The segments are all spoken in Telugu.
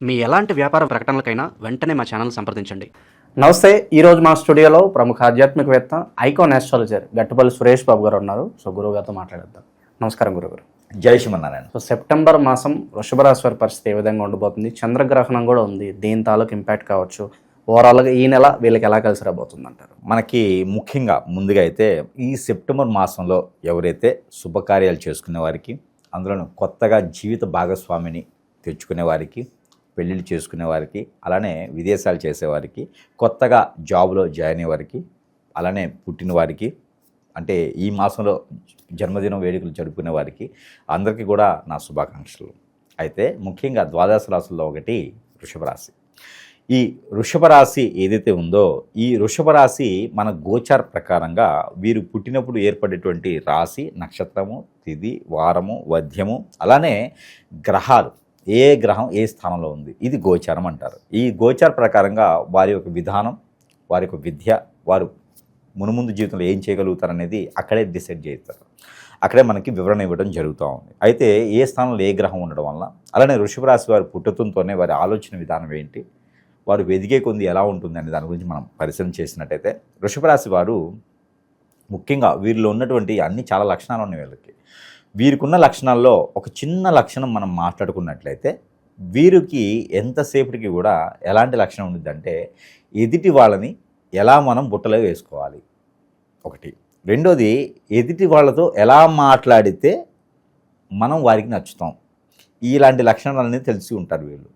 మీ ఎలాంటి వ్యాపార ప్రకటనలకైనా వెంటనే మా ఛానల్ సంప్రదించండి. నమస్తే. ఈరోజు మా స్టూడియోలో ప్రముఖ ఆధ్యాత్మికవేత్త ఐకాన్ ఆస్ట్రాలజర్ గట్టుపల్లి సురేష్ బాబు గారు ఉన్నారు. సో గురువు గారితో మాట్లాడేద్దాం. నమస్కారం గురుగారు. జై శ్రీమన్నారాయణ. సో సెప్టెంబర్ మాసం వృషభ రాశి వారి పరిస్థితి ఏ విధంగా ఉండబోతుంది? చంద్రగ్రహణం కూడా ఉంది, దీని తాలూకు ఇంపాక్ట్ కావచ్చు. ఓవరాల్గా ఈ నెల వీళ్ళకి ఎలా కలిసి రాబోతుంది అంటారు? మనకి ముఖ్యంగా ముందుగా అయితే ఈ సెప్టెంబర్ మాసంలో ఎవరైతే శుభకార్యాలు చేసుకునే వారికి, అందులోనూ కొత్తగా జీవిత భాగస్వామిని తెచ్చుకునే వారికి, పెళ్ళిళ్ళు చేసుకునే వారికి, అలానే విదేశాలు చేసేవారికి, కొత్తగా జాబ్లో జాయిన్ అయ్యే వారికి, అలానే పుట్టిన వారికి, అంటే ఈ మాసంలో జన్మదినం వేడుకలు జరుపుకునే వారికి అందరికీ కూడా నా శుభాకాంక్షలు. అయితే ముఖ్యంగా ద్వాదశ రాశుల్లో ఒకటి వృషభ రాశి. ఈ వృషభ రాశి ఏదైతే ఉందో, ఈ వృషభ రాశి మన గోచార ప్రకారంగా వీరు పుట్టినప్పుడు ఏర్పడేటువంటి రాశి, నక్షత్రము, తిథి, వారము, వధ్యము, అలానే గ్రహాలు ఏ గ్రహం ఏ స్థానంలో ఉంది, ఇది గోచారం అంటారు. ఈ గోచార ప్రకారంగా వారి యొక్క విధానం, వారి యొక్క విద్య, వారు మునుముందు జీవితంలో ఏం చేయగలుగుతారనేది అక్కడే డిసైడ్ చేస్తారు. అక్కడే మనకి వివరణ ఇవ్వడం జరుగుతూ ఉంది. అయితే ఏ స్థానంలో ఏ గ్రహం ఉండడం వల్ల, అలానే వృషభ రాశి వారి పుట్టుకతోనే వారి ఆలోచన విధానం ఏంటి, వారు ఎదిగే కొంది ఎలా ఉంటుంది అనే దాని గురించి మనం పరిశీలన చేసినట్టయితే, వృషభ రాశి వారు ముఖ్యంగా వీరిలో ఉన్నటువంటి అన్ని చాలా లక్షణాలు ఉన్నాయి వీళ్ళకి. వీరికున్న లక్షణాల్లో ఒక చిన్న లక్షణం మనం మాట్లాడుకున్నట్లయితే, వీరికి ఎంతసేపటికి కూడా ఎలాంటి లక్షణం ఉంటుందంటే, ఎదుటి వాళ్ళని ఎలా మనం బుట్టలో వేసుకోవాలి ఒకటి. రెండోది, ఎదుటి వాళ్ళతో ఎలా మాట్లాడితే మనం వారికి నచ్చుతాం. ఇలాంటి లక్షణాలన్నీ తెలిసి ఉంటారు వీళ్ళు.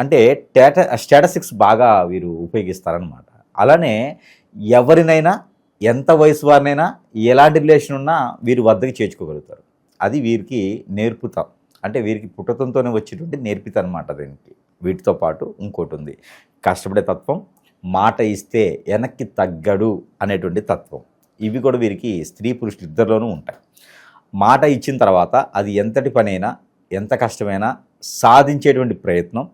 అంటే స్టాటిస్టిక్స్ బాగా వీరు ఉపయోగిస్తారనమాట. అలానే ఎవరినైనా, ఎంత వయసు వారినైనా, ఎలాంటి రిలేషన్ ఉన్నా వీరు వద్దకు చేర్చుకోగలుగుతారు. అది వీరికి నేర్పుతాం. అంటే వీరికి పుట్టతంతోనే వచ్చేటువంటి నేర్పిత అనమాట. దీనికి వీటితో పాటు ఇంకోటి ఉంది, కష్టపడే తత్వం, మాట ఇస్తే వెనక్కి తగ్గడు అనేటువంటి తత్వం. ఇవి కూడా వీరికి స్త్రీ పురుషులు ఇద్దరిలోనూ ఉంటాయి. మాట ఇచ్చిన తర్వాత అది ఎంతటి పనైనా, ఎంత కష్టమైనా సాధించేటువంటి ప్రయత్నం,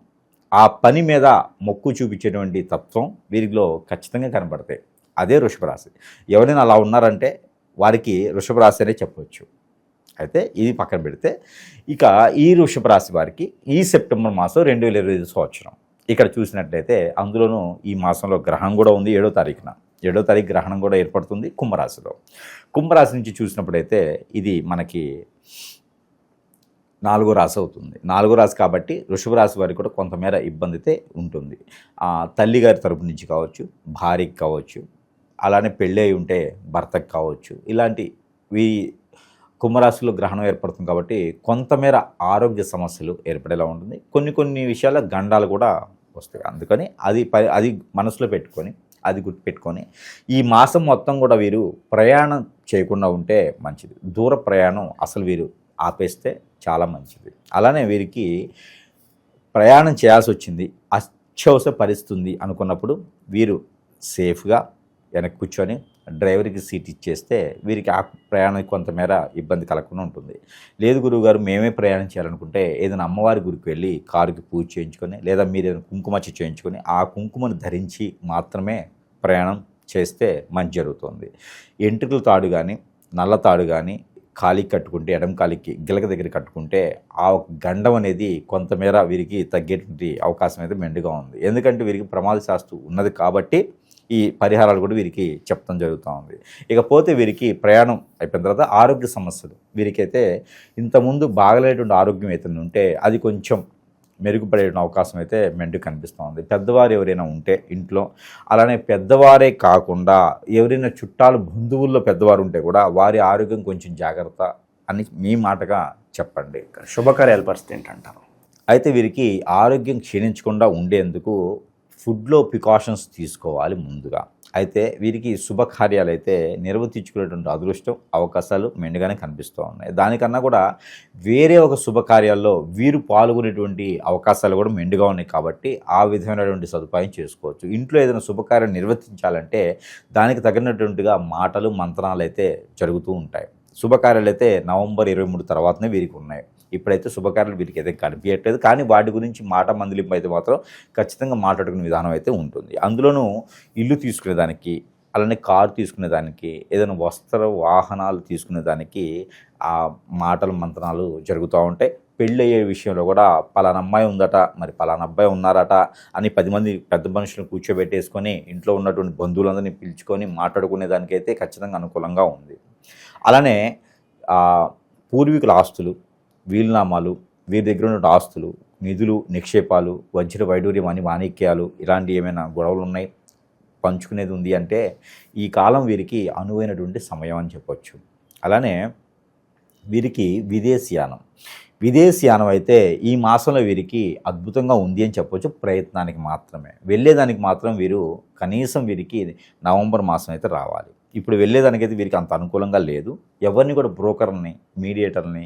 ఆ పని మీద మొక్కు చూపించేటువంటి తత్వం వీరిలో ఖచ్చితంగా కనబడతాయి. అదే వృషభ రాశి. ఎవరైనా అలా ఉన్నారంటే వారికి వృషభ రాశి అనే చెప్పవచ్చు. అయితే ఇది పక్కన పెడితే, ఇక ఈ వృషభ రాశి వారికి ఈ సెప్టెంబర్ మాసం 2025 సంవత్సరం ఇక్కడ చూసినట్లయితే, అందులోనూ ఈ మాసంలో గ్రహణం కూడా ఉంది. 7వ తారీఖున 7వ తారీఖు గ్రహణం కూడా ఏర్పడుతుంది కుంభరాశిలో. కుంభరాశి నుంచి చూసినప్పుడైతే ఇది మనకి 4వ రాశి అవుతుంది. 4వ రాశి కాబట్టి వృషభ రాశి వారికి కూడా కొంతమేర ఇబ్బంది అయితే ఉంటుంది. తల్లిగారి తరపు నుంచి కావచ్చు, భార్యకి కావచ్చు, అలానే పెళ్ళి అయి ఉంటే భర్తకు కావచ్చు. ఇలాంటి కుంభరాశిలో గ్రహణం ఏర్పడుతుంది కాబట్టి కొంతమేర ఆరోగ్య సమస్యలు ఏర్పడేలా ఉంటుంది. కొన్ని విషయాల గండాలు కూడా వస్తాయి. అందుకని అది మనసులో పెట్టుకొని, అది గుర్తుపెట్టుకొని ఈ మాసం మొత్తం కూడా వీరు ప్రయాణం చేయకుండా ఉంటే మంచిది. దూర ప్రయాణం అసలు వీరు ఆపేస్తే చాలా మంచిది. అలానే వీరికి ప్రయాణం చేయాల్సి వచ్చింది, అత్యవసర పరిస్థితుంది అనుకున్నప్పుడు వీరు సేఫ్గా వెనక్కి కూర్చొని డ్రైవర్కి సీట్ ఇచ్చేస్తే వీరికి ఆ ప్రయాణానికి కొంతమేర ఇబ్బంది కలగకుండా ఉంటుంది. లేదు గురువుగారు, మేమే ప్రయాణం చేయాలనుకుంటే ఏదైనా అమ్మవారి గురికి వెళ్ళి కారుకి పూజ చేయించుకొని, లేదా మీరు ఏదైనా కుంకుమచ్చ చేయించుకొని ఆ కుంకుమను ధరించి మాత్రమే ప్రయాణం చేస్తే మంచి జరుగుతుంది. ఎంట్రుకల తాడు కానీ, నల్ల తాడు కానీ కాలికి కట్టుకుంటే, ఎడమ కాలికి గిలక దగ్గర కట్టుకుంటే ఆ గండం అనేది కొంతమేర వీరికి తగ్గేటువంటి అవకాశం అయితే మెండుగా ఉంది. ఎందుకంటే వీరికి ప్రమాద శాస్త్రం ఉన్నది కాబట్టి ఈ పరిహారాలు కూడా వీరికి చెప్పడం జరుగుతూ ఉంది. ఇకపోతే వీరికి ప్రయాణం అయిపోయిన తర్వాత ఆరోగ్య సమస్యలు, వీరికైతే ఇంతకుముందు బాగలేటువంటి ఆరోగ్యం అయితే ఉంటే అది కొంచెం మెరుగుపడే అవకాశం అయితే మెండు కనిపిస్తూ ఉంది. పెద్దవారు ఎవరైనా ఉంటే ఇంట్లో, అలానే పెద్దవారే కాకుండా ఎవరైనా చుట్టాలు బంధువుల్లో పెద్దవారు ఉంటే కూడా వారి ఆరోగ్యం కొంచెం జాగ్రత్త అని మీ మాటగా చెప్పండి. శుభకార్యాల పరిస్థితి ఏంటంటారు? అయితే వీరికి ఆరోగ్యం క్షీణించకుండా ఉండేందుకు ఫుడ్లో ప్రికాషన్స్ తీసుకోవాలి ముందుగా. అయితే వీరికి శుభకార్యాలు అయితే నిర్వర్తించుకునేటువంటి అదృష్టం, అవకాశాలు మెండుగానే కనిపిస్తూ ఉన్నాయి. దానికన్నా కూడా వేరే ఒక శుభకార్యాల్లో వీరు పాల్గొనేటువంటి అవకాశాలు కూడా మెండుగా ఉన్నాయి కాబట్టి ఆ విధమైనటువంటి సదుపాయం చేసుకోవచ్చు. ఇంట్లో ఏదైనా శుభకార్యం నిర్వర్తించాలంటే దానికి తగినటువంటిగా మాటలు, మంత్రాలు అయితే జరుగుతూ ఉంటాయి. శుభకార్యాలు అయితే నవంబర్ 23 తర్వాతనే వీరికి ఉన్నాయి. ఇప్పుడైతే శుభకార్యాలు వీరికి అయితే కనిపించట్లేదు, కానీ వాటి గురించి మాట మందలింపు అయితే మాత్రం ఖచ్చితంగా మాట్లాడుకునే విధానం అయితే ఉంటుంది. అందులోనూ ఇల్లు తీసుకునేదానికి, అలానే కారు తీసుకునేదానికి, ఏదైనా వస్త్ర వాహనాలు తీసుకునేదానికి ఆ మాటలు మంత్రాలు జరుగుతూ ఉంటాయి. పెళ్ళి అయ్యే విషయంలో కూడా పలానా అమ్మాయి ఉందట, మరి పలానా అబ్బాయి ఉన్నారట అని 10 మంది పెద్ద మనుషులను కూర్చోబెట్టేసుకొని ఇంట్లో ఉన్నటువంటి బంధువులందరినీ పిలుచుకొని మాట్లాడుకునే దానికైతే ఖచ్చితంగా అనుకూలంగా ఉంది. అలానే పూర్వీకుల ఆస్తులు, వీలునామాలు, వీరి దగ్గర ఉన్న ఆస్తులు, నిధులు, నిక్షేపాలు, వజ్ర వైడూర్యం అని మాణిక్యాలు, ఇలాంటి ఏమైనా గొడవలు ఉన్నాయి, పంచుకునేది ఉంది అంటే ఈ కాలం వీరికి అనువైనటువంటి సమయం అని చెప్పొచ్చు. అలానే వీరికి విదేశీయానం అయితే ఈ మాసంలో వీరికి అద్భుతంగా ఉంది అని చెప్పొచ్చు. ప్రయత్నానికి మాత్రమే, వెళ్ళేదానికి మాత్రం వీరు కనీసం వీరికి నవంబర్ మాసం అయితే రావాలి. ఇప్పుడు వెళ్ళేదానికైతే వీరికి అంత అనుకూలంగా లేదు. ఎవరిని కూడా బ్రోకర్ని, మీడియేటర్ని,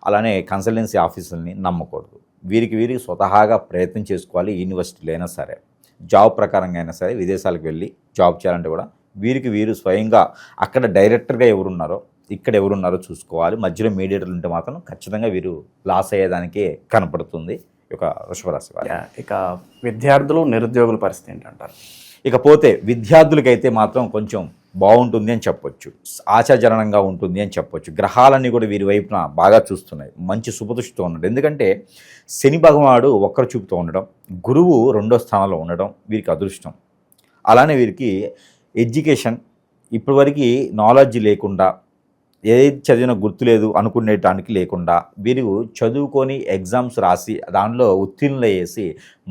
అలానే కన్సల్టెన్సీ ఆఫీసుల్ని నమ్మకూడదు. వీరికి స్వతహాగా ప్రయత్నం చేసుకోవాలి. యూనివర్సిటీలో అయినా సరే, జాబ్ ప్రకారంగా అయినా సరే, విదేశాలకు వెళ్ళి జాబ్ చేయాలంటే కూడా వీరు స్వయంగా అక్కడ డైరెక్టర్గా ఎవరున్నారో, ఇక్కడ ఎవరున్నారో చూసుకోవాలి. మధ్యలో మీడియేటర్లు ఉంటే మాత్రం ఖచ్చితంగా వీరు లాస్ అయ్యేదానికే కనపడుతుంది ఈ యొక్క వృషభ రాశి వారు. ఇక విద్యార్థులు, నిరుద్యోగుల పరిస్థితి ఏంటంటారు? ఇకపోతే విద్యార్థులకైతే మాత్రం కొంచెం బాగుంటుంది అని చెప్పొచ్చు, ఆశాజనకంగా ఉంటుంది అని చెప్పొచ్చు. గ్రహాలన్నీ కూడా వీరి వైపున బాగా చూస్తున్నాయి, మంచి శుభదృష్టితో ఉండడం. ఎందుకంటే శని భగవానుడు ఒక్కరు చూపుతూ ఉండడం, గురువు 2వ స్థానంలో ఉండడం వీరికి అదృష్టం. అలానే వీరికి ఎడ్యుకేషన్ ఇప్పటివరకు నాలెడ్జ్ లేకుండా, ఏది చదివినా గుర్తులేదు అనుకునేటానికి లేకుండా వీరు చదువుకొని ఎగ్జామ్స్ రాసి దానిలో ఉత్తీర్ణులు చేసి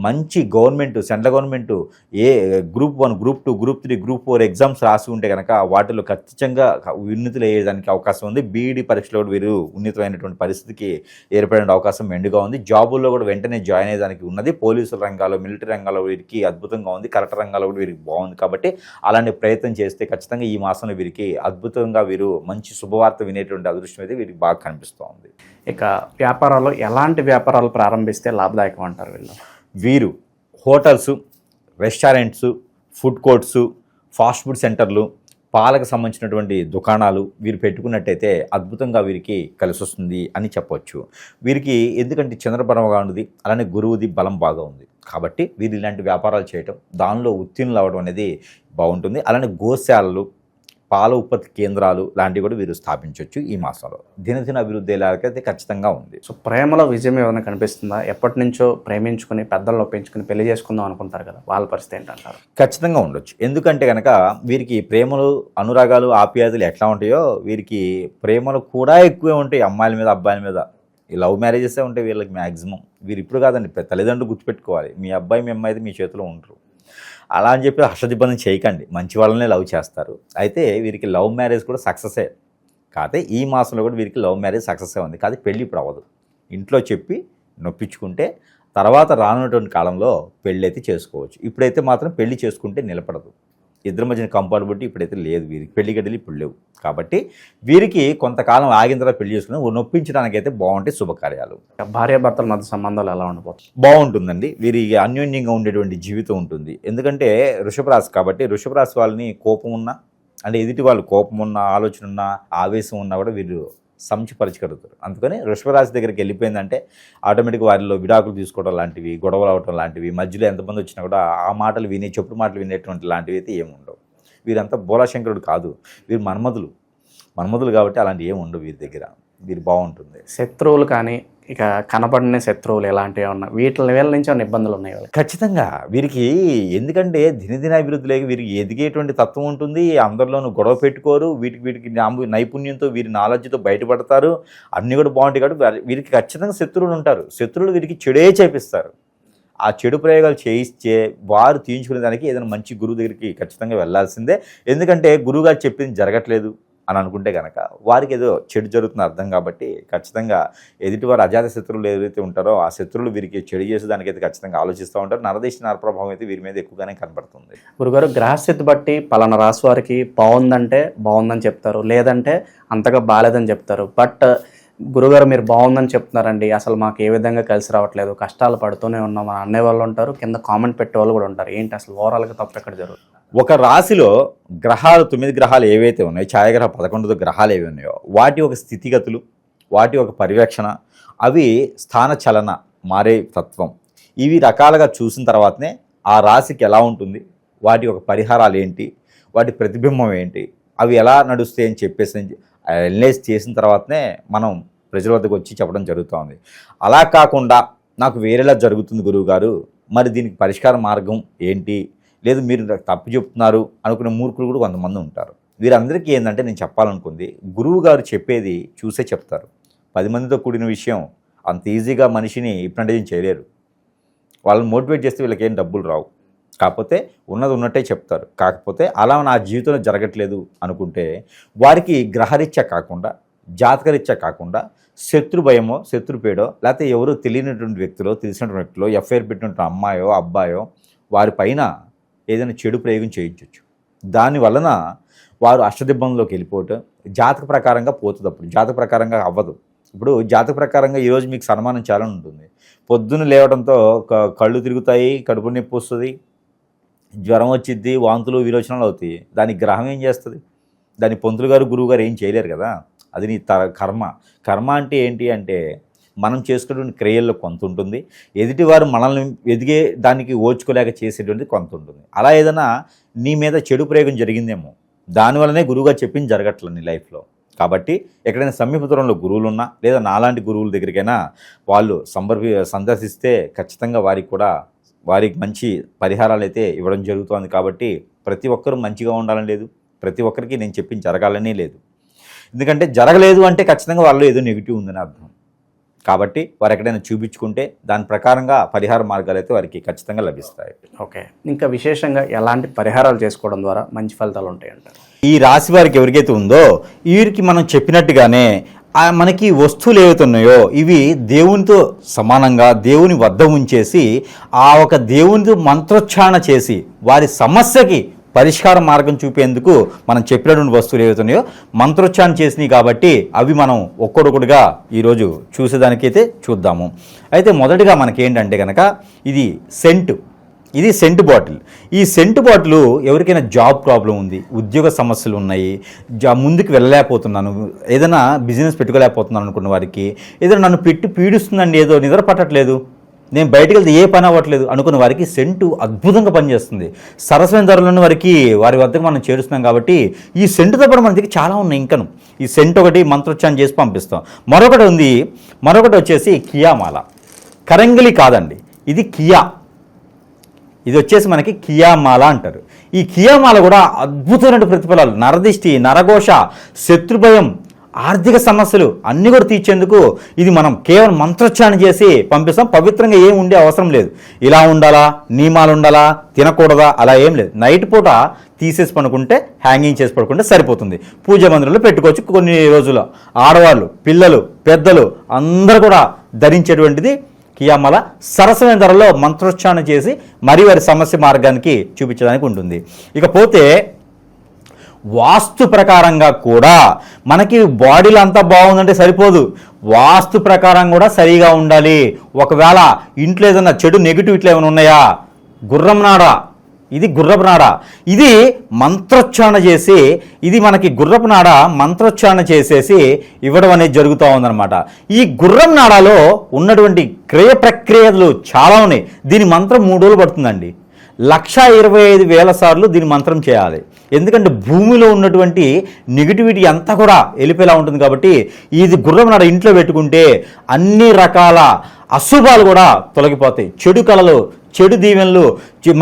మంచి గవర్నమెంట్, సెంట్రల్ గవర్నమెంట్ ఏ group 1, group 2, group 3, group 4 exams రాసి ఉంటే కనుక వాటిలో ఖచ్చితంగా ఉన్నతులు అయ్యేదానికి అవకాశం ఉంది. బీఈడీ పరీక్షలో కూడా వీరు ఉన్నతమైనటువంటి పరిస్థితికి ఏర్పడే అవకాశం మెండుగా ఉంది. జాబుల్లో కూడా వెంటనే జాయిన్ అయ్యేదానికి ఉన్నది. పోలీసుల రంగాల్లో, మిలిటరీ రంగాల్లో వీరికి అద్భుతంగా ఉంది. కలెక్టర్ రంగాల్లో కూడా వీరికి బాగుంది. కాబట్టి అలాంటి ప్రయత్నం చేస్తే ఖచ్చితంగా ఈ మాసంలో వీరికి అద్భుతంగా వీరు మంచి శుభవార్త వినేటువంటి అదృష్టం అయితే వీరికి బాగా కనిపిస్తూ ఉంది. ఇక వ్యాపారాలు, ఎలాంటి వ్యాపారాలు ప్రారంభిస్తే లాభదాయకం అంటారు వీరు hotels, restaurants, food courts, fast food సెంటర్లు, పాలకు సంబంధించినటువంటి దుకాణాలు వీరు పెట్టుకున్నట్టయితే అద్భుతంగా వీరికి కలిసి వస్తుంది అని చెప్పవచ్చు. వీరికి ఎందుకంటే చంద్రపరమగా ఉంది, అలానే గురువుది బలం బాగా ఉంది. కాబట్టి వీరు ఇలాంటి వ్యాపారాలు చేయటం, దానిలో ఉత్తీర్ణులు అవ్వడం అనేది బాగుంటుంది. అలానే గోశాలలు, పాల ఉత్పత్తి కేంద్రాలు లాంటివి కూడా వీరు స్థాపించవచ్చు. ఈ మాసంలో దినదిన అభివృద్ధి అయితే ఖచ్చితంగా ఉంది. సో ప్రేమలో విజయం ఏమైనా కనిపిస్తుందా? ఎప్పటి నుంచో ప్రేమించుకుని పెద్దల్లో పెంచుకుని పెళ్లి చేసుకుందాం అనుకుంటారు కదా, వాళ్ళ పరిస్థితి ఏంటంటారు? ఖచ్చితంగా ఉండొచ్చు. ఎందుకంటే కనుక వీరికి ప్రేమలు, అనురాగాలు, ఆప్యాయతలు ఎట్లా ఉంటాయో వీరికి ప్రేమలు కూడా ఎక్కువే ఉంటాయి అమ్మాయిల మీద, అబ్బాయిల మీద. ఈ లవ్ మ్యారేజెసే ఉంటాయి వీళ్ళకి మ్యాక్సిమం. వీరు ఇప్పుడు కాదండి, తల్లిదండ్రులు గుర్తుపెట్టుకోవాలి, మీ అబ్బాయి మీ అమ్మాయి అయితే మీ చేతిలో ఉండరు. అలా అని చెప్పి హర్షదిబంధం చేయకండి, మంచి వాళ్ళనే లవ్ చేస్తారు. అయితే వీరికి లవ్ మ్యారేజ్ కూడా సక్సెసే. కాకపోతే ఈ మాసంలో కూడా వీరికి లవ్ మ్యారేజ్ సక్సెసే ఉంది. కాదు పెళ్ళి ఇప్పుడు అవ్వదు. ఇంట్లో చెప్పి నొప్పించుకుంటే తర్వాత రానున్నటువంటి కాలంలో పెళ్ళి అయితే చేసుకోవచ్చు. ఇప్పుడైతే మాత్రం పెళ్లి చేసుకుంటే నిలబడదు. ఇద్దరి మధ్యన కంపార్టబిలిటీ ఇప్పుడైతే లేదు. వీరికి పెళ్లి గడ్డలు ఇప్పుడు లేవు. కాబట్టి వీరికి కొంతకాలం ఆగిన తర్వాత పెళ్లి చేసుకుని నొప్పించడానికైతే బాగుంటాయి శుభకార్యాలు. భార్యాభర్తల మధ్య సంబంధాలు ఎలా ఉండబోతుంది? బాగుంటుందండి. వీరికి అన్యోన్యంగా ఉండేటువంటి జీవితం ఉంటుంది. ఎందుకంటే వృషభ రాశి కాబట్టి వృషభ రాశి వాళ్ళని కోపం ఉన్నా, అంటే ఎదుటి వాళ్ళు కోపం ఉన్న, ఆలోచన ఉన్న, ఆవేశం ఉన్నా కూడా వీరు సంచిపరచగలుగుతారు. అందుకని వృషభ రాశి దగ్గరికి వెళ్ళిపోయిందంటే ఆటోమేటిక్గా వారిలో విడాకులు తీసుకోవడం లాంటివి, గొడవలు అవడం లాంటివి, మధ్యలో ఎంతమంది వచ్చినా కూడా ఆ మాటలు విని, చెప్పుడు మాటలు వినేటువంటి లాంటివి అయితే ఏముండవు. వీరంతా బోలాశంకరుడు కాదు, వీరు మన్మధులు కాబట్టి అలాంటివి ఏమి ఉండవు వీరి దగ్గర. వీరు బాగుంటుంది. శత్రువులు కానీ, ఇక కనపడిన శత్రువులు ఎలాంటివి ఏమన్నా వీటి లెవెల్ నుంచి ఏమైనా ఇబ్బందులు ఉన్నాయి? ఖచ్చితంగా వీరికి. ఎందుకంటే దినదిన అభివృద్ధి లేక వీరికి ఎదిగేటువంటి తత్వం ఉంటుంది. అందరిలోనూ గొడవ పెట్టుకోరు. వీటికి నైపుణ్యంతో, వీరి నాలెడ్జ్తో బయటపడతారు. అన్నీ కూడా బాగుంటాయి. కాబట్టి వీరికి ఖచ్చితంగా శత్రువులు ఉంటారు. శత్రువులు వీరికి చెడే చేపిస్తారు. ఆ చెడు ప్రయోగాలు చేయిస్తే వారు తీయించుకునే దానికి ఏదైనా మంచి గురువు దగ్గరికి ఖచ్చితంగా వెళ్ళాల్సిందే. ఎందుకంటే గురువుగారు చెప్పింది జరగట్లేదు అని అనుకుంటే కనుక వారికి ఏదో చెడు జరుగుతుంది అర్థం. కాబట్టి ఖచ్చితంగా ఎదుటివారు అజాత శత్రువులు ఏదైతే ఉంటారో ఆ శత్రువులు వీరికి చెడు చేసేదానికైతే ఖచ్చితంగా ఆలోచిస్తూ ఉంటారు. నరదేశ నరప్రభావం అయితే వీరి మీద ఎక్కువగానే కనబడుతుంది. గురుగారు, గ్రహస్థితి బట్టి పలానా రాశి వారికి బాగుందంటే బాగుందని చెప్తారు, లేదంటే అంతగా బాగాలేదని చెప్తారు. బట్ గురుగారు మీరు బాగుందని చెప్తున్నారండి, అసలు మాకు ఏ విధంగా కలిసి రావట్లేదు, కష్టాలు పడుతూనే ఉన్నాం అని అనే వాళ్ళు ఉంటారు, కింద కామెంట్ పెట్టే వాళ్ళు కూడా ఉంటారు. ఏంటి అసలు ఓవరాల్గా తప్పు ఎక్కడ జరుగుతుంది? ఒక రాశిలో గ్రహాలు 9 గ్రహాలు ఏవైతే ఉన్నాయో, ఛాయాగ్రహ 11 గ్రహాలు ఏవి ఉన్నాయో వాటి ఒక స్థితిగతులు, వాటి ఒక పర్యవేక్షణ, అవి స్థాన చలన మారే తత్వం, ఇవి రకాలుగా చూసిన తర్వాతనే ఆ రాశికి ఎలా ఉంటుంది, వాటి ఒక పరిహారాలు ఏంటి, వాటి ప్రతిబింబం ఏంటి, అవి ఎలా నడుస్తాయి అని చెప్పేసి అనలైజ్ చేసిన తర్వాతనే మనం ప్రజల వద్దకు వచ్చి చెప్పడం జరుగుతోంది. అలా కాకుండా నాకు వేరేలా జరుగుతుంది గురువుగారు, మరి దీనికి పరిష్కార మార్గం ఏంటి, లేదు మీరు నాకు తప్పు చెప్తున్నారు అనుకునే మూర్ఖులు కూడా కొంతమంది ఉంటారు. వీరందరికీ ఏంటంటే నేను చెప్పాలనుకుంది, గురువు గారు చెప్పేది చూసే చెప్తారు. 10 మందితో కూడిన విషయం అంత ఈజీగా మనిషిని హిప్నటైజింగ్ చేయలేరు. వాళ్ళని మోటివేట్ చేస్తే వీళ్ళకి ఏం డబ్బులు రావు. కాకపోతే ఉన్నది ఉన్నట్టే చెప్తారు. కాకపోతే అలా నా జీవితంలో జరగట్లేదు అనుకుంటే వారికి గ్రహరీత్యా కాకుండా, జాతకరీత్యా కాకుండా, శత్రు భయమో, శత్రు పేడో, లేకపోతే ఎవరో తెలియనటువంటి వ్యక్తులో, తెలిసినటువంటి వ్యక్తులో, ఎఫ్ఐఆర్ పెట్టినటువంటి అమ్మాయో అబ్బాయో వారి పైన ఏదైనా చెడు ప్రయోగం చేయించవచ్చు. దానివలన వారు అష్టదిబ్బంలోకి వెళ్ళిపోవటం జాతక ప్రకారంగా పోతుంది. అప్పుడు జాతక ప్రకారంగా అవ్వదు. ఇప్పుడు జాతక ప్రకారంగా ఈరోజు మీకు సన్మానం చేయాలని ఉంటుంది. పొద్దున్న లేవడంతో కళ్ళు తిరుగుతాయి, కడుపు నొప్పి వస్తుంది, జ్వరం వచ్చిద్ది, వాంతులు విరోచనాలు అవుతాయి. దానికి గ్రహం ఏం చేస్తుంది? దాని పంతులు గారు గురువు గారు ఏం చేయలేరు కదా. అది నీ కర్మ. కర్మ అంటే ఏంటి అంటే మనం చేసుకునేటువంటి క్రియల్లో కొంత ఉంటుంది, ఎదుటివారు మనల్ని ఎదిగే దానికి ఓర్చుకోలేక చేసేటువంటి కొంత ఉంటుంది. అలా ఏదైనా నీ మీద చెడు ప్రయోగం జరిగిందేమో, దానివల్లనే గురువుగారు చెప్పింది జరగట్లేదు నీ లైఫ్లో. కాబట్టి ఎక్కడైనా సమీప దూరంలో గురువులు ఉన్నా, లేదా నాలాంటి గురువుల దగ్గరికైనా వాళ్ళు సందర్శిస్తే ఖచ్చితంగా వారికి మంచి పరిహారాలు అయితే ఇవ్వడం జరుగుతుంది. కాబట్టి ప్రతి ఒక్కరూ మంచిగా ఉండాలని లేదు, ప్రతి ఒక్కరికి నేను చెప్పింది జరగాలని లేదు. ఎందుకంటే జరగలేదు అంటే ఖచ్చితంగా వాళ్ళు ఏదో నెగిటివ్ ఉందని అర్థం. కాబట్టి వారు ఎక్కడైనా చూపించుకుంటే దాని ప్రకారంగా పరిహార మార్గాలు అయితే వారికి ఖచ్చితంగా లభిస్తాయి. ఓకే, ఇంకా విశేషంగా ఎలాంటి పరిహారాలు చేసుకోవడం ద్వారా మంచి ఫలితాలు ఉంటాయంటారు? ఈ రాశి వారికి ఎవరికైతే ఉందో వీరికి మనం చెప్పినట్టుగానే మనకి వస్తువులు ఏవైతే ఉన్నాయో ఇవి దేవునితో సమానంగా దేవుని వద్ద ఉంచేసి ఆ ఒక దేవునితో మంత్రోచ్చారణ చేసి వారి సమస్యకి పరిష్కార మార్గం చూపేందుకు మనం చెప్పినటువంటి వస్తువులు ఏవైతే ఉన్నాయో మంత్రోచ్చారణ చేసినాయి. కాబట్టి అవి మనం ఒక్కొక్కటిగా ఈరోజు చూసేదానికైతే చూద్దాము. అయితే మొదటిగా మనకేంటంటే కనుక ఇది సెంట్ బాటిల్. ఈ సెంట్ బాటిల్ ఎవరికైనా జాబ్ ప్రాబ్లం ఉంది, ఉద్యోగ సమస్యలు ఉన్నాయి, ముందుకు వెళ్ళలేకపోతున్నాను, ఏదైనా బిజినెస్ పెట్టుకోలేకపోతున్నాను అనుకున్న వారికి, ఏదైనా నన్ను పెట్టి పీడిస్తుందండి, ఏదో నిద్ర పట్టట్లేదు, నేను బయటకు వెళ్తే ఏ పని అవ్వట్లేదు అనుకున్న వారికి సెంటు అద్భుతంగా పనిచేస్తుంది. సరసమైన ధరలను వారికి వారి వద్దకు మనం చేరుస్తున్నాం. కాబట్టి ఈ సెంటుతో పాటు మన దగ్గర చాలా ఉన్నాయి. ఇంకను ఈ సెంట్ ఒకటి మంత్రోచ్చారణ చేసి పంపిస్తాం. మరొకటి వచ్చేసి కియామాల. కరంగిలి కాదండి, ఇది కియా. ఇది వచ్చేసి మనకి కియామాల అంటారు. ఈ కియామాల కూడా అద్భుతమైన ప్రతిఫలాలు, నరదిష్టి, నరఘోష, శత్రుభయం, ఆర్థిక సమస్యలు అన్నీ కూడా తీర్చేందుకు ఇది మనం కేవలం మంత్రోచ్చారణ చేసి పంపిస్తాం. పవిత్రంగా ఏం ఉండే అవసరం లేదు. ఇలా ఉండాలా, నియమాలు ఉండాలా, తినకూడదా అలా ఏం లేదు. నైట్ పూట తీసేసి పడుకుంటే, హ్యాంగింగ్ చేసి పడుకుంటే సరిపోతుంది. పూజ మందిరంలో పెట్టుకోవచ్చు. కొన్ని రోజులు ఆడవాళ్ళు, పిల్లలు, పెద్దలు అందరూ కూడా ధరించేటువంటిది కియామాల. సరసమైన ధరలో మంత్రోచ్చారణ చేసి మరి వారి సమస్య మార్గానికి చూపించడానికి ఉంటుంది. ఇకపోతే వాస్తు ప్రకారంగా కూడా మనకి బాడీలో అంతా బాగుందంటే సరిపోదు, వాస్తు ప్రకారం కూడా సరిగా ఉండాలి. ఒకవేళ ఇంట్లో ఏదైనా చెడు నెగిటివ్ ఇట్లా ఏమైనా ఉన్నాయా, గుర్రం నాడ, ఇది గుర్రపు నాడ, ఇది మంత్రోచ్చారణ చేసి, ఇది మనకి గుర్రపు నాడ మంత్రోచ్చారణ చేసేసి ఇవ్వడం అనేది జరుగుతూ ఉందన్నమాట. ఈ గుర్రం నాడాలో ఉన్నటువంటి క్రియ ప్రక్రియలు చాలా ఉన్నాయి. దీని మంత్రం 3 రోజులు పడుతుందండి. 1,25,000 సార్లు దీని మంత్రం చేయాలి. ఎందుకంటే భూమిలో ఉన్నటువంటి నెగిటివిటీ అంతా కూడా వెళ్ళిపోయేలా ఉంటుంది. కాబట్టి ఇది గుర్రం నాడ ఇంట్లో పెట్టుకుంటే అన్ని రకాల అశుభాలు కూడా తొలగిపోతాయి. చెడు కళలు, చెడు దీవెనలు,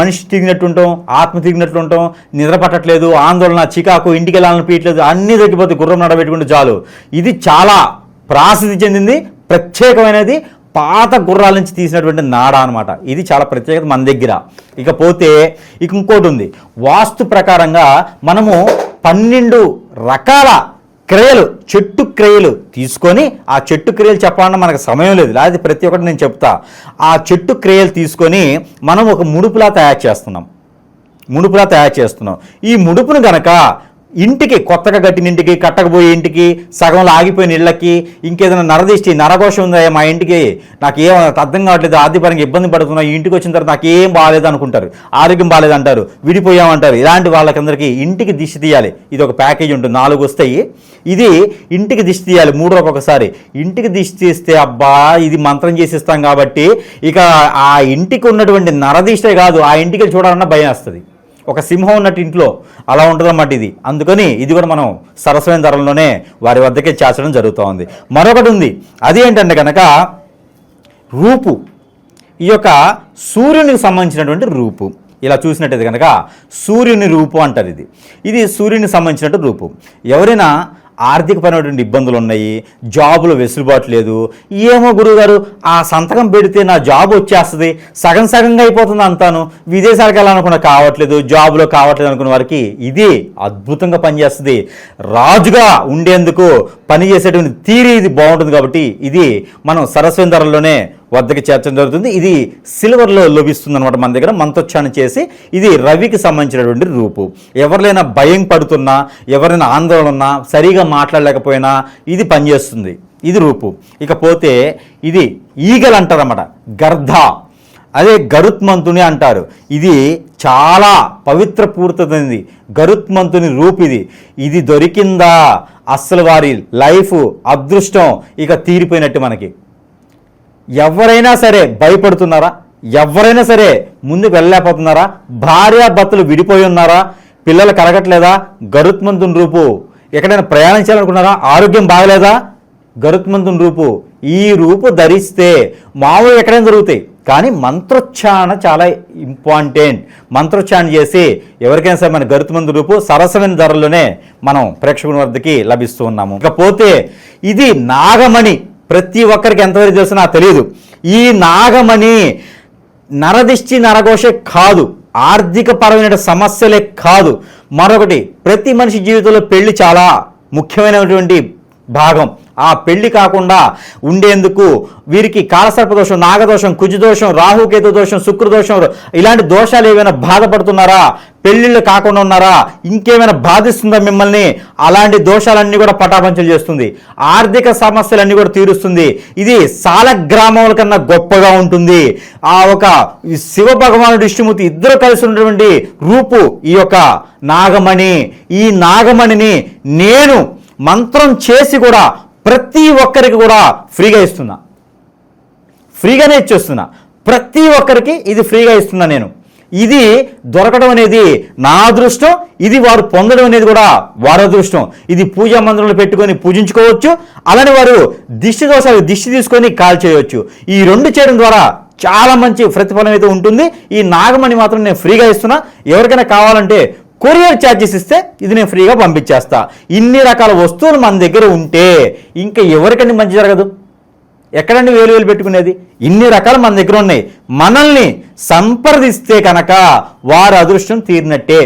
మనిషి తిరిగినట్టుంటాం, ఆత్మ తిరిగినట్లుంటాం, నిద్ర పట్టట్లేదు, ఆందోళన, చికాకు, ఇంటికి వెళ్ళాలని పీయట్లేదు, అన్నీ తగ్గిపోతాయి గుర్రం నాడ పెట్టుకుంటే చాలు. ఇది చాలా ప్రాసిద్ధి చెందింది, ప్రత్యేకమైనది, పాత గుర్రాల నుంచి తీసినటువంటి నాడ అనమాట. ఇది చాలా ప్రత్యేకత మన దగ్గర. ఇకపోతే ఇంకోటి ఉంది. వాస్తు ప్రకారంగా మనము 12 రకాల క్రియలు, చెట్టు క్రియలు తీసుకొని, ఆ చెట్టు క్రియలు చెప్పాలన్నా మనకు సమయం లేదు, లేదా ప్రతి ఒక్కటి నేను చెప్తా. ఆ చెట్టు క్రియలు తీసుకొని మనం ఒక ముడుపులా తయారు చేస్తున్నాం. ఈ ముడుపును గనక ఇంటికి, కొత్తగా కట్టిన ఇంటికి, కట్టకపోయే ఇంటికి, సగంలో ఆగిపోయిన ఇళ్ళకి, ఇంకేదైనా నరదిష్టి, నరఘోషం ఉందా మా ఇంటికి, నాకు ఏం అర్థం కావట్లేదు, ఆర్థికపరంగా ఇబ్బంది పడుతున్నా, ఈ ఇంటికి వచ్చిన తర్వాత నాకు ఏం బాగాలేదు అనుకుంటారు, ఆరోగ్యం బాగాలేదంటారు, విడిపోయామంటారు, ఇలాంటి వాళ్ళకందరికీ ఇంటికి దిష్టి తీయాలి. ఇది ఒక ప్యాకేజ్ ఉంటుంది, 4 వస్తాయి. ఇది ఇంటికి దిష్టి తీయాలి 3 రోజులకు ఒకసారి. ఇంటికి దిష్టి తీస్తే అబ్బా ఇది మంత్రం చేసిస్తాం కాబట్టి ఇక ఆ ఇంటికి ఉన్నటువంటి నరదిష్టే కాదు, ఆ ఇంటికి చూడాలన్నా భయం వస్తుంది. ఒక సింహం ఉన్నట్టు ఇంట్లో అలా ఉంటుందన్నమాట ఇది. అందుకని ఇది కూడా మనం సరసమైన ధరల్లోనే వారి వద్దకే చేర్చడం జరుగుతూ ఉంది. మరొకటి ఉంది, అది ఏంటంటే కనుక రూపు. ఈ యొక్క సూర్యునికి సంబంధించినటువంటి రూపు. ఇలా చూసినట్టయితే కనుక సూర్యుని రూపు అంటారు. ఇది సూర్యునికి సంబంధించినట్టు రూపు. ఎవరైనా ఆర్థికపరమైనటువంటి ఇబ్బందులు ఉన్నాయి, జాబులో వెసులుబాటు లేదు, ఏమో గురువుగారు ఆ సంతకం పెడితే నా జాబ్ వచ్చేస్తుంది, సగం సగంగా అయిపోతుంది అంతాను, విదేశాలకు వెళ్ళాలనుకున్నా కావట్లేదు, జాబులో కావట్లేదు అనుకున్న వారికి ఇది అద్భుతంగా పనిచేస్తుంది. రాజుగా ఉండేందుకు పనిచేసేటువంటి తీరి ఇది బాగుంటుంది. కాబట్టి ఇది మనం సరస్వతి ధరల్లోనే వద్దకి చేర్చడం జరుగుతుంది. ఇది సిల్వర్లో లభిస్తుంది అనమాట మన దగ్గర. మంత్రోచ్చారణ చేసి ఇది రవికి సంబంధించినటువంటి రూపు. ఎవరినైనా భయం పడుతున్నా, ఎవరైనా ఆందోళన ఉన్నా, సరిగా మాట్లాడలేకపోయినా ఇది పనిచేస్తుంది. ఇది రూపు. ఇకపోతే ఇది ఈగలు అంటారన్నమాట, గర్ధ, అదే గరుత్మంతుని అంటారు. ఇది చాలా పవిత్ర పూర్తయింది గరుత్మంతుని రూపు. ఇది దొరికిందా అస్సలు వారి లైఫ్ అదృష్టం ఇక తీరిపోయినట్టు. మనకి ఎవరైనా సరే భయపడుతున్నారా, ఎవరైనా సరే ముందుకు వెళ్ళలేకపోతున్నారా, భార్యాభర్తలు విడిపోయి ఉన్నారా, పిల్లలు కలగట్లేదా, గరుత్మంతుని రూపు. ఎక్కడైనా ప్రయాణించాలనుకున్నారా, ఆరోగ్యం బాగలేదా, గరుత్మంతుని రూపు. ఈ రూపు ధరిస్తే మామూలు ఎక్కడైనా జరుగుతాయి, కానీ మంత్రోచ్చారణ చాలా ఇంపార్టెంట్. మంత్రోచ్చారణ చేసి ఎవరికైనా సరే మన గరుత్మంతుని రూపు సరసమైన ధరల్లోనే మనం ప్రేక్షకుల వద్దకి లభిస్తూ ఉన్నాము. ఇకపోతే ఇది నాగమణి. ప్రతి ఒక్కరికి ఎంతవరకు తెలుసు నాకు తెలియదు. ఈ నాగమణి నరదిష్టి నరఘోషే కాదు, ఆర్థిక పరమైన సమస్యలే కాదు, మరొకటి ప్రతి మనిషి జీవితంలో పెళ్లి చాలా ముఖ్యమైనటువంటి భాగం. ఆ పెళ్లి కాకుండా ఉండేందుకు వీరికి కాలసర్పదోషం, నాగదోషం, కుజదోషం, రాహుకేతు దోషం, శుక్రదోషం, ఇలాంటి దోషాలు ఏమైనా బాధపడుతున్నారా, పెళ్లిళ్ళు కాకుండా ఉన్నారా, ఇంకేమైనా బాధిస్తుందా మిమ్మల్ని, అలాంటి దోషాలన్నీ కూడా పటాపంచలు చేస్తుంది. ఆర్థిక సమస్యలన్నీ కూడా తీరుస్తుంది. ఇది సాలగ్రామముల కన్నా గొప్పగా ఉంటుంది. ఆ ఒక శివ భగవానుడు విష్ణుమూర్తి ఇద్దరు కలిసి ఉన్నటువంటి రూపు ఈ యొక్క నాగమణి. ఈ నాగమణిని నేను మంత్రం చేసి కూడా ప్రతి ఒక్కరికి కూడా ఫ్రీగా ఇస్తున్నా, ఫ్రీగానే ఇచ్చేస్తున్నా. ప్రతి ఒక్కరికి ఇది ఫ్రీగా ఇస్తున్నా నేను. ఇది దొరకడం అనేది నా అదృష్టం, ఇది వారు పొందడం అనేది కూడా వారి అదృష్టం. ఇది పూజా మందిరంలో పెట్టుకొని పూజించుకోవచ్చు, అలానే వారు దిష్టి దోషాలు దిష్టి తీసుకొని కాల్ చేయవచ్చు. ఈ రెండు చేయడం ద్వారా చాలా మంచి ప్రతిఫలం అయితే ఉంటుంది. ఈ నాగమణి మాత్రం నేను ఫ్రీగా ఇస్తున్నా. ఎవరికైనా కావాలంటే కొరియర్ ఛార్జెస్ ఇస్తే ఇది నేను ఫ్రీగా పంపించేస్తా. ఇన్ని రకాల వస్తువులు మన దగ్గర ఉంటే ఇంకా ఎవరికండి మంచి జరగదు? ఎక్కడండి వేలు వేలు పెట్టుకునేది? ఇన్ని రకాలు మన దగ్గర ఉన్నాయి. మనల్ని సంప్రదిస్తే కనుక వారి అదృష్టం తీరినట్టే.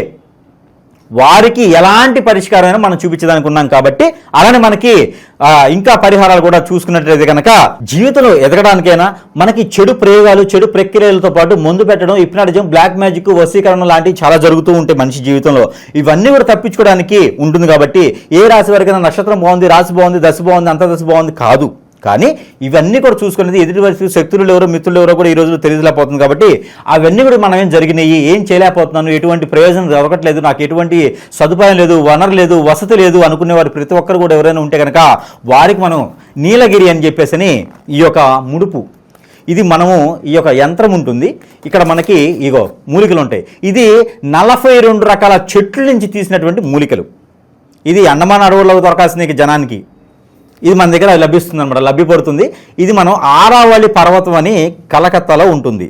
వారికి ఎలాంటి పరిష్కారమైనా మనం చూపించడానికి ఉన్నాం కాబట్టి, అలానే మనకి ఇంకా పరిహారాలు కూడా చూసుకున్నట్లయితే కనుక జీవితంలో ఎదగడానికైనా మనకి చెడు ప్రయోగాలు, చెడు ప్రక్రియలతో పాటు మందు పెట్టడం, హిప్నాటిజం, బ్లాక్ మ్యాజిక్, వశీకరణ లాంటివి చాలా జరుగుతూ ఉంటాయి మనిషి జీవితంలో. ఇవన్నీ కూడా తప్పించుకోవడానికి ఉంటుంది. కాబట్టి ఏ రాశి వారికైనా నక్షత్రం బాగుంది, రాశి బాగుంది, దశ బాగుంది, అంతర్దశ బాగుంది కాదు. కానీ ఇవన్నీ కూడా చూసుకునేది ఎదుటి వరకు శక్తులు ఎవరో మిత్రులు ఎవరో కూడా ఈ రోజులో తెలియలేకపోతుంది. కాబట్టి అవన్నీ కూడా మనం ఏం జరిగినాయి, ఏం చేయలేకపోతున్నాను, ఎటువంటి ప్రయోజనం దొరకట్లేదు, నాకు ఎటువంటి సదుపాయం లేదు, వనరు లేదు, వసతి లేదు అనుకునే వారు ప్రతి ఒక్కరు కూడా ఎవరైనా ఉంటే కనుక వారికి మనం నీలగిరి అని చెప్పేసి ఈ యొక్క ముడుపు, ఇది మనము ఈ యొక్క యంత్రం ఉంటుంది. ఇక్కడ మనకి ఇగో మూలికలు ఉంటాయి. ఇది 42 రకాల చెట్ల నుంచి తీసినటువంటి మూలికలు. ఇది అండమాన్ అడవుల్లో దొరకాల్సిన జనానికి ఇది మన దగ్గర లభిస్తుంది అనమాట, లభ్యపడుతుంది. ఇది మనం ఆరావళి పర్వతం అని కలకత్తాలో ఉంటుంది.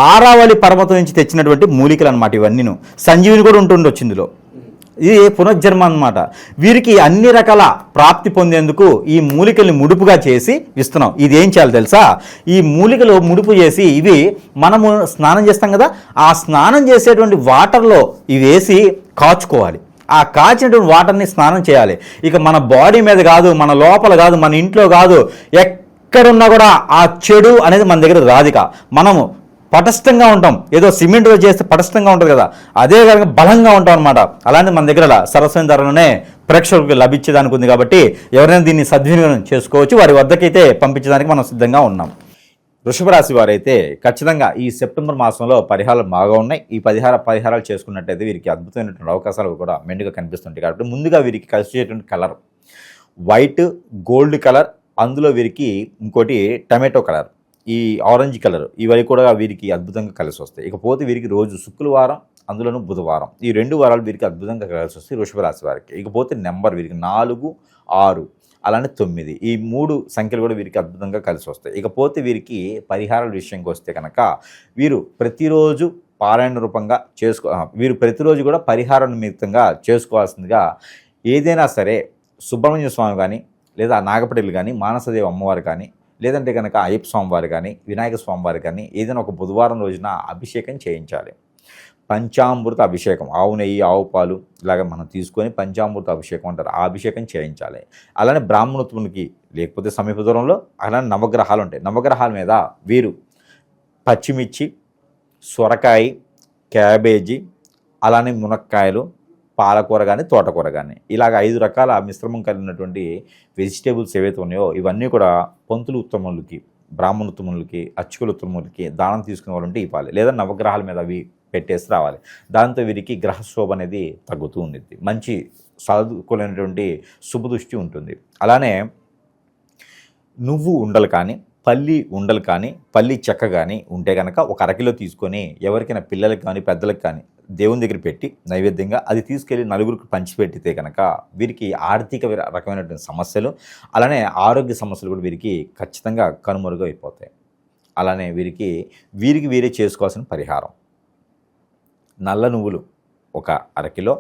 ఆరావళి పర్వతం నుంచి తెచ్చినటువంటి మూలికలు అనమాట ఇవన్నీను. సంజీవిని కూడా ఉంటుండొచ్చు ఇందులో. ఇది పునర్జన్మ అనమాట. వీరికి అన్ని రకాల ప్రాప్తి పొందేందుకు ఈ మూలికల్ని ముడుపుగా చేసి ఇస్తున్నాం. ఇది ఏం చేయాలి తెలుసా? ఈ మూలికలు ముడుపు చేసి ఇవి మనము స్నానం చేస్తాం కదా, ఆ స్నానం చేసేటువంటి వాటర్లో ఇవి వేసి కాచుకోవాలి. ఆ కాచినటువంటి వాటర్ని స్నానం చేయాలి. ఇక మన బాడీ మీద కాదు, మన లోపల కాదు, మన ఇంట్లో కాదు, ఎక్కడున్నా కూడా ఆ చెడు అనేది మన దగ్గర రాదిక. మనము పటిష్టంగా ఉంటాం. ఏదో సిమెంట్ చేస్తే పటిష్టంగా ఉంటుంది కదా, అదే కనుక బలంగా ఉంటాం అనమాట. అలాంటి మన దగ్గర సరస్వతి ధరలోనే ప్రేక్షకులకు లభించేదానికి ఉంది. కాబట్టి ఎవరైనా దీన్ని సద్వినియోగం చేసుకోవచ్చు. వారి వద్దకైతే పంపించడానికి మనం సిద్ధంగా ఉన్నాం. వృషభ రాశి వారైతే ఖచ్చితంగా ఈ సెప్టెంబర్ మాసంలో పరిహారాలు బాగా ఉన్నాయి. ఈ పరిహారాలు చేసుకున్నట్టయితే వీరికి అద్భుతమైనటువంటి అవకాశాలు కూడా మెండుగా కనిపిస్తుంటాయి. కాబట్టి ముందుగా వీరికి కలిసేటువంటి కలర్ వైట్, గోల్డ్ కలర్, అందులో వీరికి ఇంకోటి టమాటో కలర్. ఈ ఆరెంజ్ కలర్ ఇవన్నీ కూడా వీరికి అద్భుతంగా కలిసి వస్తాయి. ఇకపోతే వీరికి రోజు శుక్రవారం, అందులోనూ బుధవారం, ఈ 2 వారాలు వీరికి అద్భుతంగా కలిసి వస్తాయి వృషభ రాశి వారికి. ఇకపోతే నెంబర్ వీరికి 4, 6 అలానే 9 ఈ 3 సంఖ్యలు కూడా వీరికి అద్భుతంగా కలిసి వస్తాయి. ఇకపోతే వీరికి పరిహారాల విషయంకి వస్తే కనుక వీరు ప్రతిరోజు పారాయణ రూపంగా వీరు ప్రతిరోజు కూడా పరిహార నిమిత్తంగా చేసుకోవాల్సిందిగా ఏదైనా సరే సుబ్రహ్మణ్య స్వామి కానీ, లేదా నాగపటేలు కానీ, మానసదేవి అమ్మవారు కానీ, లేదంటే కనుక అయ్యప్ప స్వామివారు కానీ, వినాయక స్వామివారు కానీ ఏదైనా ఒక బుధవారం రోజున అభిషేకం చేయించాలి. పంచామృత అభిషేకం, ఆవు నెయ్యి, ఆవు పాలు ఇలాగ మనం తీసుకొని పంచామృత అభిషేకం అంటారు, ఆ అభిషేకం చేయించాలి. అలానే బ్రాహ్మణోత్తమునికి లేకపోతే సమీప దూరంలో అలానే నవగ్రహాలు ఉంటాయి, నవగ్రహాల మీద వీరు పచ్చిమిర్చి, సొరకాయ, క్యాబేజీ, అలానే మునక్కాయలు, పాలకూర కానీ, తోటకూర కానీ ఇలాగ 5 రకాల మిశ్రమం కలిగినటువంటి వెజిటేబుల్స్ ఏవైతే ఉన్నాయో ఇవన్నీ కూడా పంతులు ఉత్తములకి, బ్రాహ్మణ ఉత్తములకి, అర్చకుల ఉత్తములకి దానం తీసుకునే వాళ్ళు ఉంటే ఇవ్వాలి. లేదా నవగ్రహాల మీద అవి పెట్టేసి రావాలి. దాంతో వీరికి గ్రహశోభ అనేది తగ్గుతూ ఉండిద్ది, మంచి సాధుకులైనటువంటి శుభదృష్టి ఉంటుంది. అలానే నువ్వు ఉండలు కానీ, పల్లి ఉండలు కానీ, పల్లి చెక్క కానీ ఉంటే కనుక ఒక అరకిలో తీసుకొని ఎవరికైనా పిల్లలకి కానీ పెద్దలకు కానీ దేవుని దగ్గర పెట్టి నైవేద్యంగా అది తీసుకెళ్ళి నలుగురికి పంచిపెట్టితే కనుక వీరికి ఆర్థిక రకమైనటువంటి సమస్యలు అలానే ఆరోగ్య సమస్యలు కూడా వీరికి ఖచ్చితంగా కనుమరుగైపోతాయి. అలానే వీరికి వీరే చేసుకోవాల్సిన పరిహారం నల్ల నువ్వులు ఒక అరకిలో,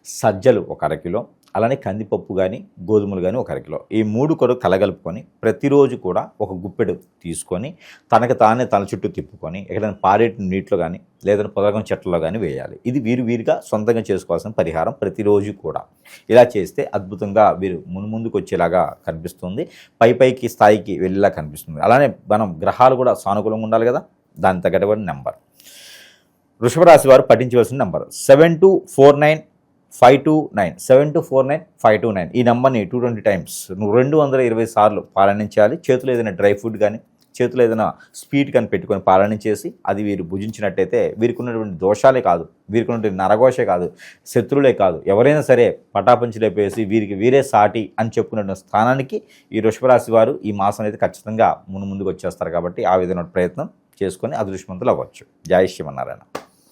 సజ్జలు ఒక అరకిలో, అలానే కందిపప్పు కానీ, గోధుమలు కానీ ఒక అరకిలో, ఈ 3 కూడా కలగలుపుకొని ప్రతిరోజు కూడా ఒక గుప్పెడు తీసుకొని తనకు తానే తల చుట్టూ తిప్పుకొని ఎక్కడైనా పారేటి నీటిలో కానీ లేదంటే పొదగం చెట్లలో కానీ వేయాలి. ఇది వీరుగా సొంతంగా చేసుకోవాల్సిన పరిహారం ప్రతిరోజు కూడా. ఇలా చేస్తే అద్భుతంగా వీరు ముందుకు వచ్చేలాగా కనిపిస్తుంది, పైకి స్థాయికి వెళ్ళేలా కనిపిస్తుంది. అలానే మనం గ్రహాలు కూడా సానుకూలంగా ఉండాలి కదా, దాని తగ్గటువంటి నెంబర్ వృషభ రాశి వారు పఠించవలసిన నెంబర్ 7249-529 7249-529. ఈ నెంబర్ని 220 టైమ్స్ 220 సార్లు పారాయణం చేయాలి. చేతిలో ఏదైనా డ్రై ఫుడ్ కానీ, చేతిలో ఏదైనా స్వీట్ కానీ పెట్టుకొని పారాయణం చేసి అది వీరు భుజించినట్టయితే వీరికి ఉన్నటువంటి దోషాలే కాదు, వీరికి ఉన్నటువంటి నరఘోషే కాదు, శత్రువులే కాదు, ఎవరైనా సరే పటాపంచి లేపేసి వీరే సాటి అని చెప్పుకున్న స్థానానికి ఈ వృషభ రాశి వారు ఈ మాసం అయితే ఖచ్చితంగా ముందుకు వచ్చేస్తారు. కాబట్టి ఆ విధమైన ప్రయత్నం చేసుకొని అదృష్టవంతులు అవ్వచ్చు. జై శ్రీమన్నారాయణ.